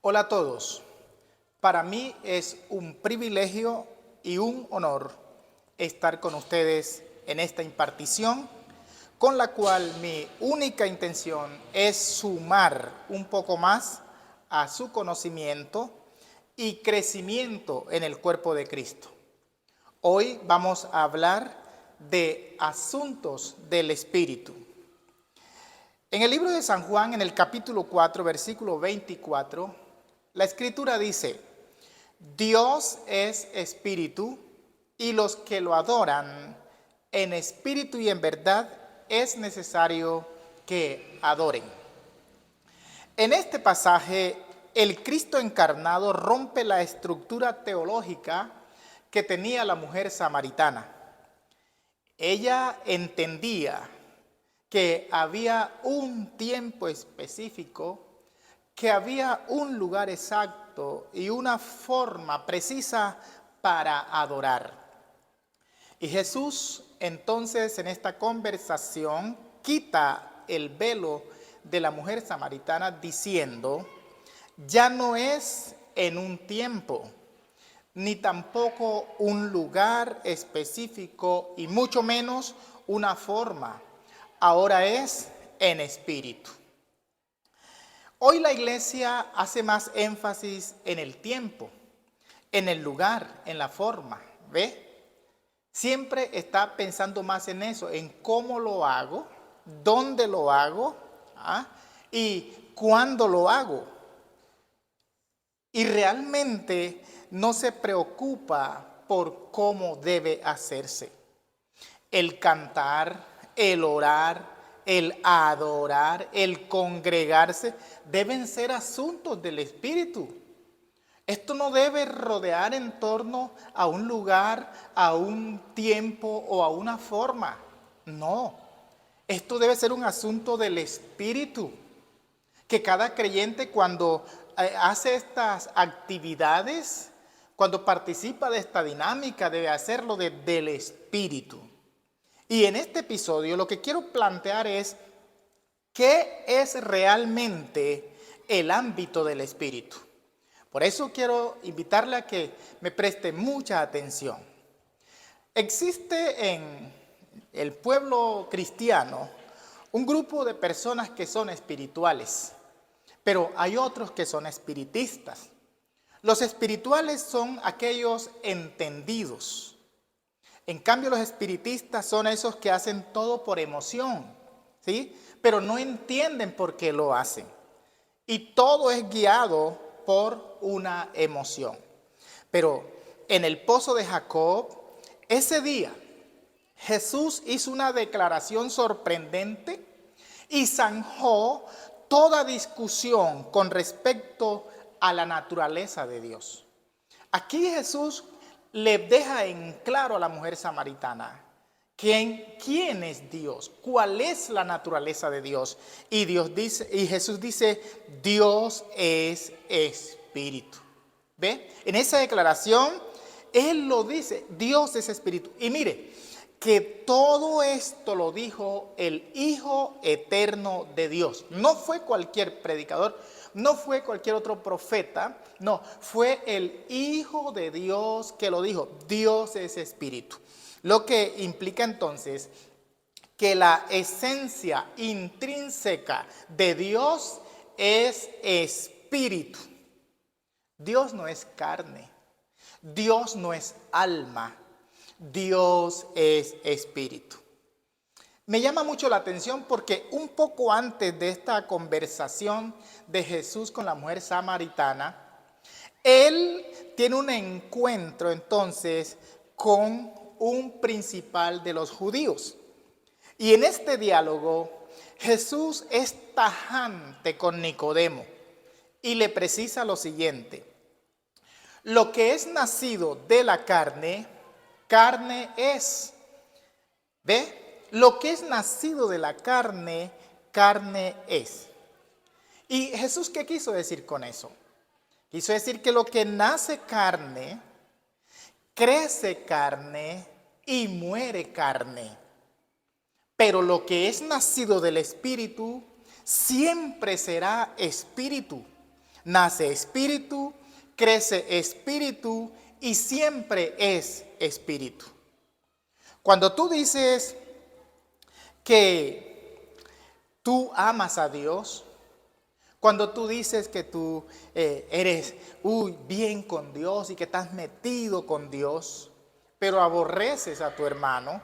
Hola a todos. Para mí es un privilegio y un honor estar con ustedes en esta impartición, con la cual mi única intención es sumar un poco más a su conocimiento y crecimiento en el cuerpo de Cristo. Hoy vamos a hablar de asuntos del Espíritu. En el libro de San Juan, en el capítulo 4, versículo 24, la Escritura dice: Dios es espíritu, y los que lo adoran en espíritu y en verdad es necesario que adoren. En este pasaje, el Cristo encarnado rompe la estructura teológica que tenía la mujer samaritana. Ella entendía que había un tiempo específico, que había un lugar exacto y una forma precisa para adorar. Y Jesús entonces en esta conversación quita el velo de la mujer samaritana diciendo: ya no es en un tiempo, ni tampoco un lugar específico y mucho menos una forma. Ahora es en espíritu. Hoy la iglesia hace más énfasis en el tiempo, en el lugar, en la forma, ¿ve? Siempre está pensando más en eso, en cómo lo hago, dónde lo hago, y cuándo lo hago. Y realmente no se preocupa por cómo debe hacerse. El cantar, el orar, el adorar, el congregarse, deben ser asuntos del Espíritu. Esto no debe rodear en torno a un lugar, a un tiempo o a una forma. No, esto debe ser un asunto del Espíritu. Que cada creyente cuando hace estas actividades, cuando participa de esta dinámica, debe hacerlo del Espíritu. Y en este episodio lo que quiero plantear es: ¿qué es realmente el ámbito del Espíritu? Por eso quiero invitarle a que me preste mucha atención. Existe en el pueblo cristiano un grupo de personas que son espirituales, pero hay otros que son espiritistas. Los espirituales son aquellos entendidos. En cambio, los espiritistas son esos que hacen todo por emoción, ¿sí? Pero no entienden por qué lo hacen. Y todo es guiado por una emoción. Pero en el pozo de Jacob, ese día, Jesús hizo una declaración sorprendente y zanjó toda discusión con respecto a la naturaleza de Dios. Aquí Jesús le deja en claro a la mujer samaritana quién es Dios, cuál es la naturaleza de Dios. Y Jesús dice: Dios es espíritu. ¿Ve? En esa declaración Él lo dice: Dios es espíritu. Y mire, que todo esto lo dijo el Hijo eterno de Dios. No fue cualquier predicador, no fue cualquier otro profeta, no, fue el Hijo de Dios que lo dijo. Dios es espíritu. Lo que implica entonces que la esencia intrínseca de Dios es espíritu. Dios no es carne, Dios no es alma, Dios es espíritu. Me llama mucho la atención porque un poco antes de esta conversación de Jesús con la mujer samaritana, Él tiene un encuentro entonces con un principal de los judíos. Y en este diálogo, Jesús es tajante con Nicodemo y le precisa lo siguiente: lo que es nacido de la carne, carne es. ¿Ve? Lo que es nacido de la carne, carne es. ¿Y Jesús qué quiso decir con eso? Quiso decir que lo que nace carne, crece carne y muere carne. Pero lo que es nacido del Espíritu siempre será espíritu. Nace espíritu, crece espíritu y siempre es espíritu. Cuando tú dices que tú amas a Dios, cuando tú dices que tú eres bien con Dios y que estás metido con Dios, pero aborreces a tu hermano,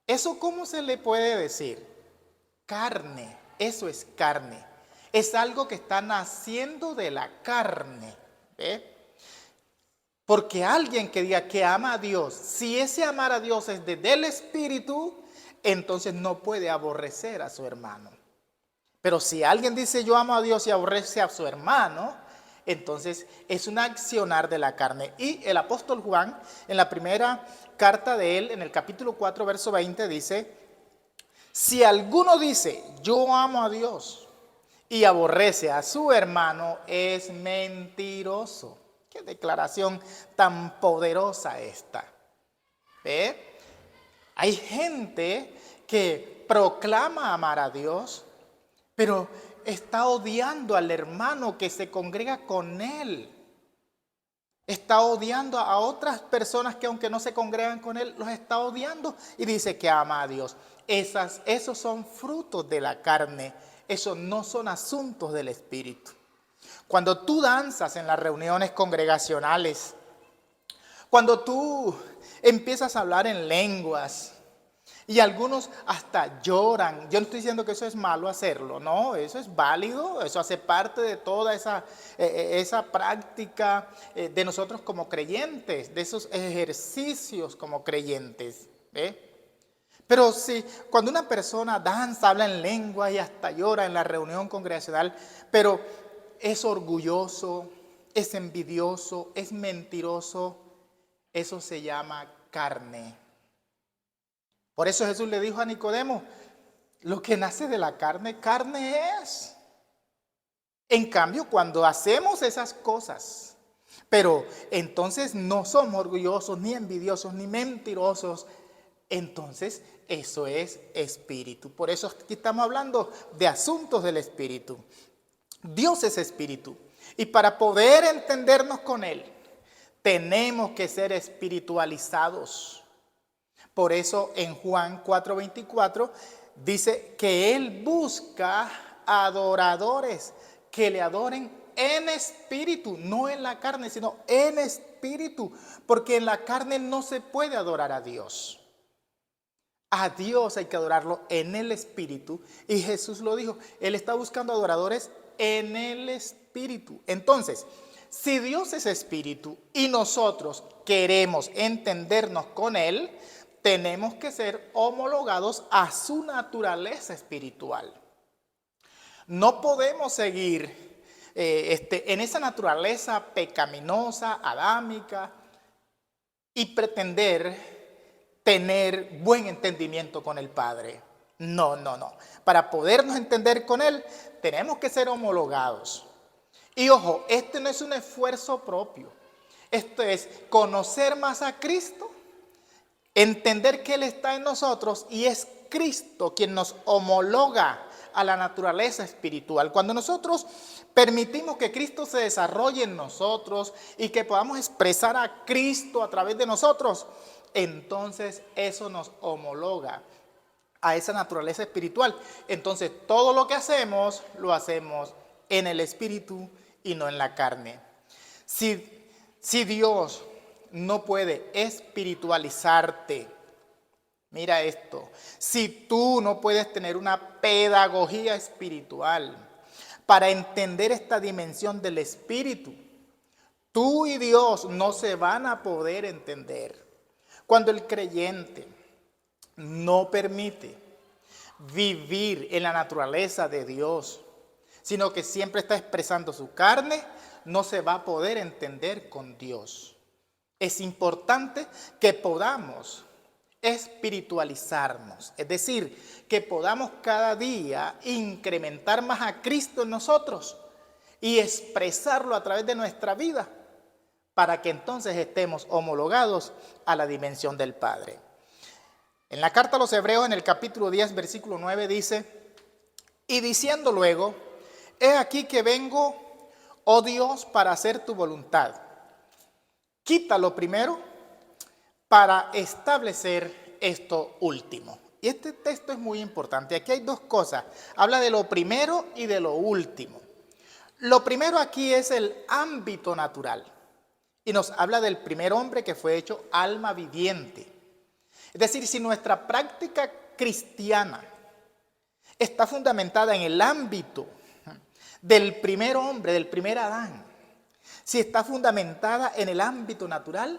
¿eso cómo se le puede decir? Carne, eso es carne. Es algo que está naciendo de la carne. ¿Ve? Porque alguien que diga que ama a Dios, si ese amar a Dios es desde el Espíritu, entonces no puede aborrecer a su hermano. Pero si alguien dice yo amo a Dios y aborrece a su hermano, entonces es un accionar de la carne. Y el apóstol Juan, en la primera carta de él, en el capítulo 4, verso 20, dice: si alguno dice yo amo a Dios y aborrece a su hermano, es mentiroso. Qué declaración tan poderosa esta. ¿Ve? Hay gente que proclama amar a Dios, pero está odiando al hermano que se congrega con él. Está odiando a otras personas que aunque no se congregan con él, los está odiando y dice que ama a Dios. Esos son frutos de la carne, esos no son asuntos del Espíritu. Cuando tú danzas en las reuniones congregacionales, cuando tú empiezas a hablar en lenguas, y algunos hasta lloran. Yo no estoy diciendo que eso es malo hacerlo, no, eso es válido, eso hace parte de toda esa práctica de nosotros como creyentes, de esos ejercicios como creyentes. Pero si cuando una persona danza, habla en lengua y hasta llora en la reunión congregacional, pero es orgulloso, es envidioso, es mentiroso, eso se llama carne. Por eso Jesús le dijo a Nicodemo, lo que nace de la carne, carne es. En cambio, cuando hacemos esas cosas, pero entonces no somos orgullosos, ni envidiosos, ni mentirosos, entonces eso es espíritu. Por eso aquí estamos hablando de asuntos del espíritu. Dios es espíritu. Y para poder entendernos con Él, tenemos que ser espiritualizados. Por eso en Juan 4:24 dice que Él busca adoradores que le adoren en espíritu, no en la carne, sino en espíritu, porque en la carne no se puede adorar a Dios. A Dios hay que adorarlo en el espíritu y Jesús lo dijo, Él está buscando adoradores en el espíritu. Entonces, si Dios es espíritu y nosotros queremos entendernos con Él, tenemos que ser homologados a su naturaleza espiritual. No podemos seguir en esa naturaleza pecaminosa, adámica, y pretender tener buen entendimiento con el Padre. No. Para podernos entender con Él, tenemos que ser homologados. Y ojo, este no es un esfuerzo propio. Esto es conocer más a Cristo, entender que Él está en nosotros y es Cristo quien nos homologa a la naturaleza espiritual. Cuando nosotros permitimos que Cristo se desarrolle en nosotros y que podamos expresar a Cristo a través de nosotros, entonces eso nos homologa a esa naturaleza espiritual. Entonces todo lo que hacemos, lo hacemos en el espíritu y no en la carne. Si Dios no puede espiritualizarte, mira esto, si tú no puedes tener una pedagogía espiritual para entender esta dimensión del espíritu, tú y Dios no se van a poder entender. Cuando el creyente no permite vivir en la naturaleza de Dios, sino que siempre está expresando su carne, no se va a poder entender con Dios. Es importante que podamos espiritualizarnos, es decir, que podamos cada día incrementar más a Cristo en nosotros y expresarlo a través de nuestra vida para que entonces estemos homologados a la dimensión del Padre. En la carta a los Hebreos, en el capítulo 10, versículo 9, dice: y diciendo luego, he aquí que vengo, oh Dios, para hacer tu voluntad. Quita lo primero para establecer esto último. Y este texto es muy importante. Aquí hay dos cosas. Habla de lo primero y de lo último. Lo primero aquí es el ámbito natural. Y nos habla del primer hombre que fue hecho alma viviente. Es decir, si nuestra práctica cristiana está fundamentada en el ámbito del primer hombre, del primer Adán, si está fundamentada en el ámbito natural,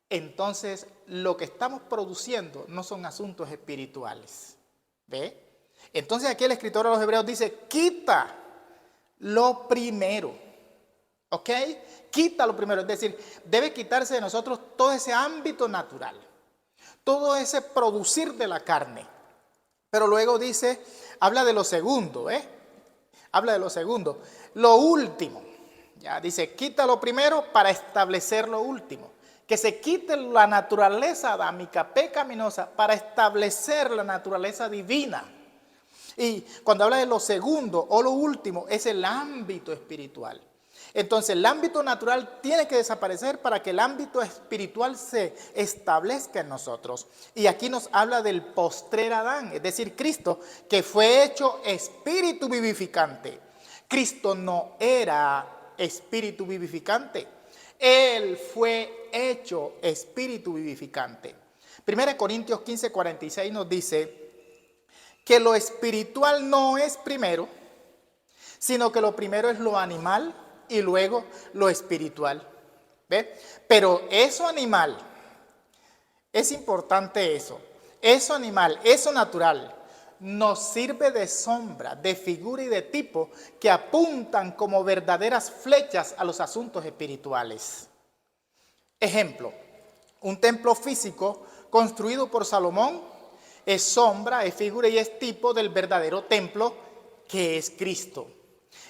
entonces lo que estamos produciendo no son asuntos espirituales. ¿Ve? Entonces aquí el escritor a los Hebreos dice, quita lo primero. ¿Ok? Quita lo primero. Es decir, debe quitarse de nosotros todo ese ámbito natural, todo ese producir de la carne. Pero luego dice, habla de lo segundo, habla de lo segundo. Lo último, ya dice, quita lo primero para establecer lo último. Que se quite la naturaleza adámica, pecaminosa, para establecer la naturaleza divina. Y cuando habla de lo segundo o lo último, es el ámbito espiritual. Entonces el ámbito natural tiene que desaparecer para que el ámbito espiritual se establezca en nosotros. Y aquí nos habla del postrer Adán, es decir, Cristo, que fue hecho espíritu vivificante. Cristo no era espíritu vivificante, Él fue hecho espíritu vivificante. 1 Corintios 15:46 nos dice que lo espiritual no es primero, sino que lo primero es lo animal y luego lo espiritual. ¿Ve? Pero eso animal, es importante eso animal, eso natural, nos sirve de sombra, de figura y de tipo que apuntan como verdaderas flechas a los asuntos espirituales. Ejemplo, un templo físico construido por Salomón es sombra, es figura y es tipo del verdadero templo que es Cristo.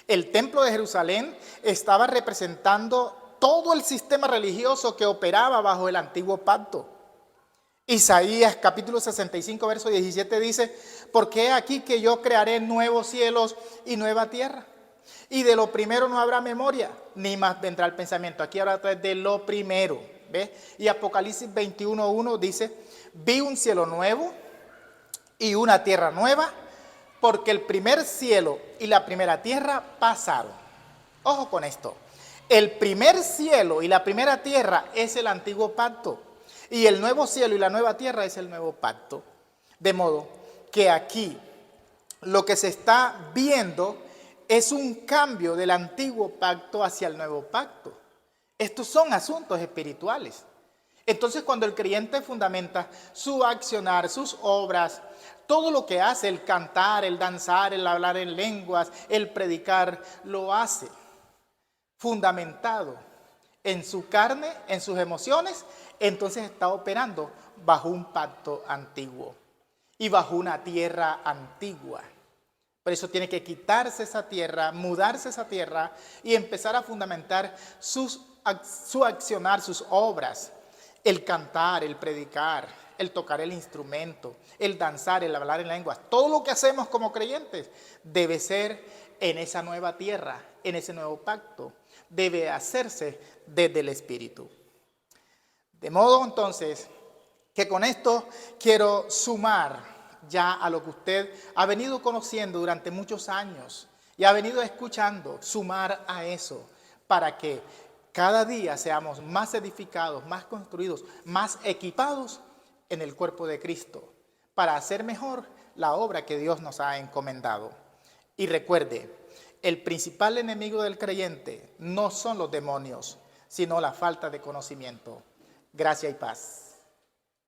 El templo de Jerusalén estaba representando todo el sistema religioso que operaba bajo el antiguo pacto. Isaías capítulo 65 verso 17 dice, porque he aquí que yo crearé nuevos cielos y nueva tierra, y de lo primero no habrá memoria, ni más vendrá el pensamiento. Aquí habla de lo primero, ¿ve? Y Apocalipsis 21:1 dice, vi un cielo nuevo y una tierra nueva, porque el primer cielo y la primera tierra pasaron. Ojo con esto. El primer cielo y la primera tierra es el antiguo pacto. Y el nuevo cielo y la nueva tierra es el nuevo pacto. De modo que aquí lo que se está viendo es un cambio del antiguo pacto hacia el nuevo pacto. Estos son asuntos espirituales. Entonces, cuando el creyente fundamenta su accionar, sus obras, todo lo que hace, el cantar, el danzar, el hablar en lenguas, el predicar, lo hace fundamentado en su carne, en sus emociones, entonces está operando bajo un pacto antiguo y bajo una tierra antigua. Por eso tiene que quitarse esa tierra, mudarse esa tierra y empezar a fundamentar su accionar, sus obras, el cantar, el predicar, el tocar el instrumento, el danzar, el hablar en lenguas. Todo lo que hacemos como creyentes debe ser en esa nueva tierra, en ese nuevo pacto. Debe hacerse desde el Espíritu. De modo entonces que con esto quiero sumar ya a lo que usted ha venido conociendo durante muchos años y ha venido escuchando, sumar a eso para que cada día seamos más edificados, más construidos, más equipados en el cuerpo de Cristo para hacer mejor la obra que Dios nos ha encomendado. Y recuerde, el principal enemigo del creyente no son los demonios, sino la falta de conocimiento. Gracia y paz.